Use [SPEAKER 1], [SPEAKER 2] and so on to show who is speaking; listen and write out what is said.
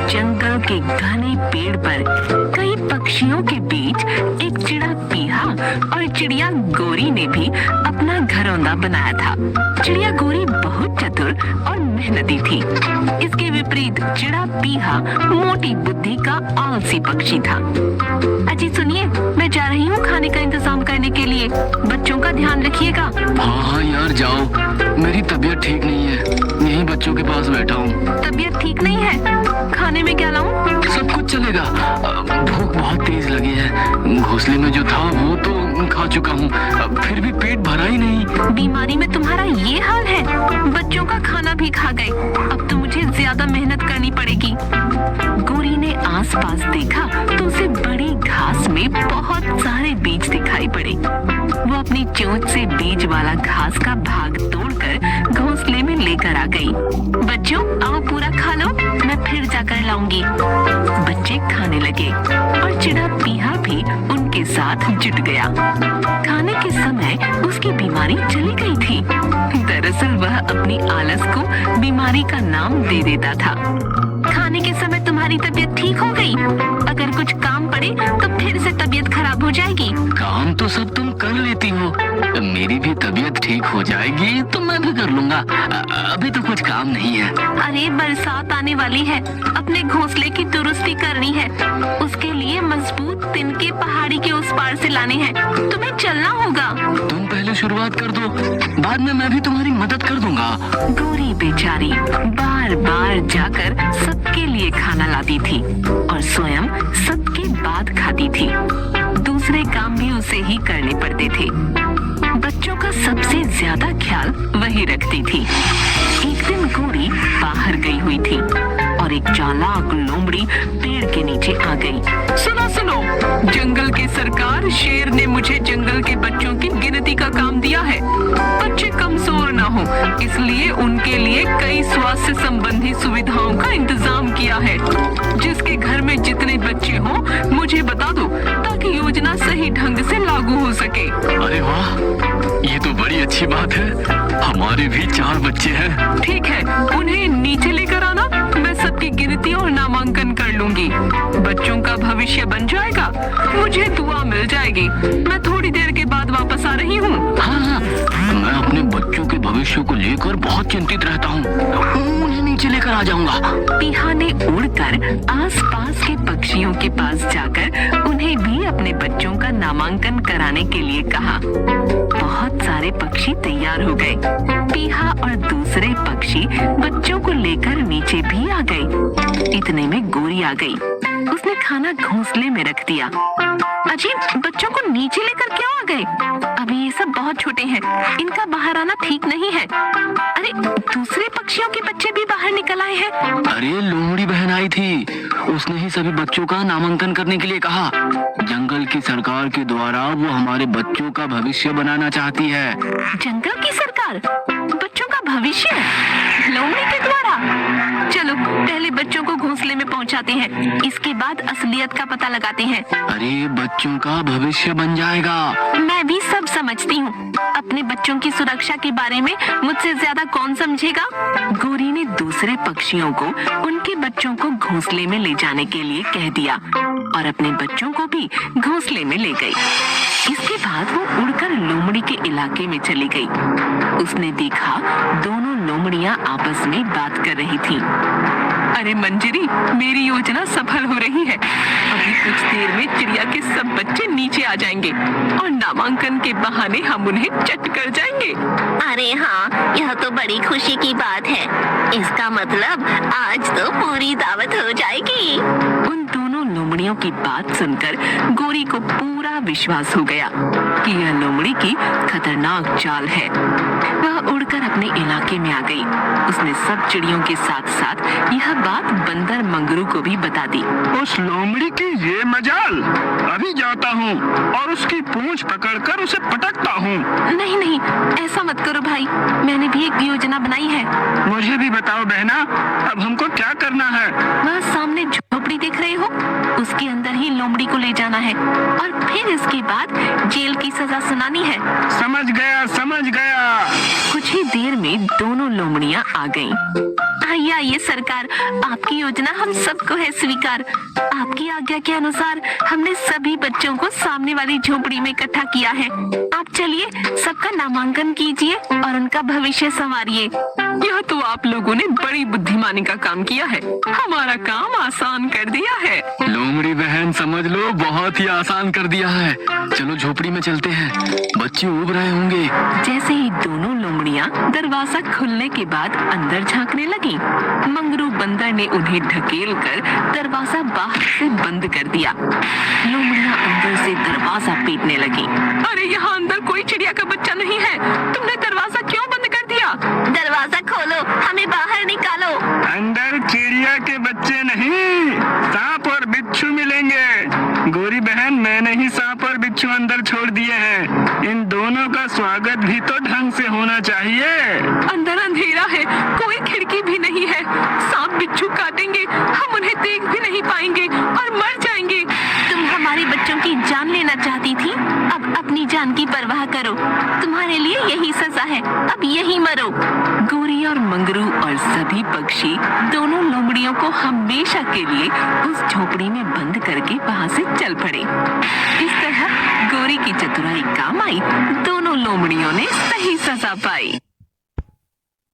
[SPEAKER 1] जंगल के घने पेड़ पर कई पक्षियों के बीच एक चिड़ा पीहा और चिड़िया गोरी ने भी अपना घरौंदा बनाया था। चिड़िया गोरी बहुत चतुर और मेहनती थी। इसके विपरीत चिड़ा पीहा मोटी बुद्धि का आलसी पक्षी था। अजी सुनिए, मैं जा रही हूँ खाने का इंतजाम करने के लिए। बच्चों का ध्यान रखिएगा।
[SPEAKER 2] हाँ यार जाओ, मेरी तबीयत ठीक नहीं है, यहीं बच्चों के पास बैठा हूँ।
[SPEAKER 1] तबीयत ठीक नहीं है? खाने में क्या लाऊं?
[SPEAKER 2] सब कुछ चलेगा, भूख बहुत तेज लगी है। घोंसले में जो था वो तो खा चुका हूँ, फिर भी पेट भरा ही नहीं।
[SPEAKER 1] बीमारी में तुम्हारा ये हाल है? बच्चों का खाना भी खा गए। अब तो मुझे ज्यादा मेहनत करनी पड़ेगी। गोरी ने आसपास देखा तो उसे बड़ी घास में बहुत सारे बीज दिखाई पड़े। वो अपनी चोंच से बीज वाला घास का भाग तोड़कर घोंसले में लेकर आ गई। बच्चों आओ पूरा खा लो, मैं फिर जाकर लाऊंगी। बच्चे खाने लगे और चिड़ा पीहा भी उनके साथ जुट गया। खाने के समय उसकी बीमारी चली गई थी। दरअसल वह अपनी आलस को बीमारी का नाम दे देता था। खाने के समय तुम्हारी तबीयत ठीक हो गई। अगर कुछ काम पड़े तो फिर से तबीयत खराब हो जाएगी।
[SPEAKER 2] काम तो सब तुम कर लेती हो, मेरी भी तबीयत ठीक हो जाएगी तो मैं भी कर लूंगा। अभी तो कुछ काम नहीं है।
[SPEAKER 1] अरे बरसात आने वाली है, अपने घोंसले की दुरुस्ती करनी है। उसके लिए मजबूत तिनके पहाड़ी के उस पार से लाने हैं। तुम्हें चलना होगा।
[SPEAKER 2] तुम पहले शुरुआत कर दो, बाद में मैं भी तुम्हारी मदद कर दूंगा।
[SPEAKER 1] गोरी बेचारी बार बार जाकर सबके लिए खाना लाती थी और स्वयं सबके बाद खाती थी। दूसरे काम भी उसे ही करने पड़ते थे। बच्चों का सबसे ज्यादा ख्याल वही रखती थी। एक दिन गोरी बाहर गई हुई थी और एक चालाक लोमड़ी पेड़ के नीचे आ गई। सुनो सुनो, जंगल के सरकार शेर ने मुझे जंगल के बच्चों की गिनती का काम दिया है। बच्चे कमजोर ना हो, इसलिए उनके लिए कई स्वास्थ्य संबंधी सुविधाओं का इंतजाम किया है। जिसके घर में जितने बच्चे हो मुझे बता दो, ताकि योजना सही ढंग से लागू हो सके।
[SPEAKER 2] अरे वाह, ये तो बड़ी अच्छी बात है। हमारे भी 4 बच्चे हैं।
[SPEAKER 1] ठीक है, उन्हें नीचे लेकर आना, मैं सबकी गिनती और नामांकन कर लूंगी। बच्चों का भविष्य बन जाएगा, मुझे दुआ मिल जाएगी। मैं थोड़ी देर के बाद वापस आ रही हूँ।
[SPEAKER 2] हाँ, मैं अपने बच्चों के भविष्य को लेकर बहुत चिंतित रहता हूँ। उन्हें नीचे लेकर आ जाऊंगा।
[SPEAKER 1] पीहा ने उड़कर आसपास के पक्षियों के पास जाकर उन्हें भी अपने बच्चों का नामांकन कराने के लिए कहा। बहुत सारे पक्षी तैयार हो गए। पीहा और दूसरे पक्षी बच्चों को लेकर नीचे भी आ गए। इतने में गोरी आ गई। उसने खाना घोंसले में रख दिया। अजीब, बच्चों को नीचे लेकर क्यों आ गए? अभी ये सब बहुत छोटे हैं, इनका बाहर आना ठीक नहीं है। अरे दूसरे पक्षियों के बच्चे भी बाहर निकल आए हैं।
[SPEAKER 2] अरे लोमड़ी बहन आई थी, उसने ही सभी बच्चों का नामांकन करने के लिए कहा। जंगल की सरकार के द्वारा वो हमारे बच्चों का भविष्य बनाना चाहती है।
[SPEAKER 1] जंगल की सरकार? बच्चों का भविष्य लोमड़ी के द्वारा? चलो पहले बच्चों को घोंसले में पहुंचाते हैं, इसके बाद असलियत का पता लगाते हैं।
[SPEAKER 2] अरे बच्चों का भविष्य बन जाएगा।
[SPEAKER 1] मैं भी सब समझती हूँ, अपने बच्चों की सुरक्षा के बारे में मुझसे ज्यादा कौन समझेगा? गोरी ने दूसरे पक्षियों को उनके बच्चों को घोंसले में ले जाने के लिए कह दिया और अपने बच्चों को भी घोंसले में ले गई। इसके बाद वो उड़कर लोमड़ी के इलाके में चली गई। उसने देखा दोनों लोमड़ियां आपस में बात कर रही थी। अरे मंजरी, मेरी योजना सफल हो रही है। अभी कुछ देर में चिड़िया के सब बच्चे नीचे आ जाएंगे और नामांकन के बहाने हम उन्हें चट कर जाएंगे।
[SPEAKER 3] अरे हाँ, यह तो बड़ी खुशी की बात है। इसका मतलब आज तो पूरी दावत हो जाएगी।
[SPEAKER 1] उन दोनों लोमड़ियों की बात सुनकर गोरी को पूरा विश्वास हो गया कि यह लोमड़ी की खतरनाक चाल है। वह उड़कर अपने इलाके में आ गई। उसने सब चिड़ियों के साथ साथ यह बात बंदर मंगरू को भी बता दी।
[SPEAKER 4] उस लोमड़ी की ये मजाल, अभी जाता हूँ और उसकी पूंछ पकड़कर उसे पटकता हूँ।
[SPEAKER 1] नहीं नहीं, ऐसा मत करो भाई, मैंने भी एक योजना बनाई है।
[SPEAKER 4] मुझे भी बताओ बहना, अब हमको क्या करना है?
[SPEAKER 1] वह सामने झोपड़ी देख रहे हो, उसके अंदर ही लोमड़ी को ले जाना है और फिर इसके बाद जेल की सजा सुनानी है।
[SPEAKER 4] समझ गया समझ गया।
[SPEAKER 1] कुछ ही देर में दोनों लोमड़ियां आ गईं। आइए सरकार, आपकी योजना हम सबको है स्वीकार। आपकी आज्ञा के अनुसार हमने सभी बच्चों को सामने वाली झोपड़ी में इकट्ठा किया है। आप चलिए सबका नामांकन कीजिए और उनका भविष्य संवारिए। यह तो आप लोगों ने बड़ी बुद्धिमानी का काम किया है, हमारा काम आसान कर दिया है।
[SPEAKER 2] लोमड़ी बहन समझ लो, बहुत ही आसान कर दिया है। चलो झोपड़ी में चलते हैं, बच्चे ऊब रहे होंगे।
[SPEAKER 1] जैसे ही दोनों लोमड़ियां दरवाजा खुलने के बाद अंदर झांकने लगी, मंगरू बंदर ने उन्हें ढकेल कर दरवाजा बाहर से बंद कर दिया। लोमड़ियां अंदर से दरवाजा पीटने लगी। अरे यहाँ अंदर कोई चिड़िया का बच्चा नहीं है, तुमने दरवाजा क्यों बंद कर दिया?
[SPEAKER 3] दरवाजा खोलो, हमें बाहर निकालो।
[SPEAKER 4] अंदर चिड़िया के बच्चे नहीं, सांप और बिच्छू मिलेंगे। गोरी बहन, मैंने ही सांप और बिच्छू अंदर छोड़ दिए हैं। इन दोनों का स्वागत भी तो ढंग से होना चाहिए।
[SPEAKER 1] अंदर अंधेरा है, कोई खिड़की भी नहीं है। सांप बिच्छू काटेंगे, हम उन्हें देख भी नहीं पाएंगे और मर जाएंगे। तुम हमारे बच्चों की जान लेना चाहती थी, अब अपनी जान की परवाह करो। तुम्हारे लिए यही सजा है, अब यही मरो। गोरी और मंगरू और सभी पक्षी दोनों लोमड़ियों को हमेशा के लिए उस झोपड़ी में बंद करके वहाँ से चल पड़े। इस तरह गोरी की चतुराई काम आई, दोनों लोमड़ियों ने सही सजा पाई।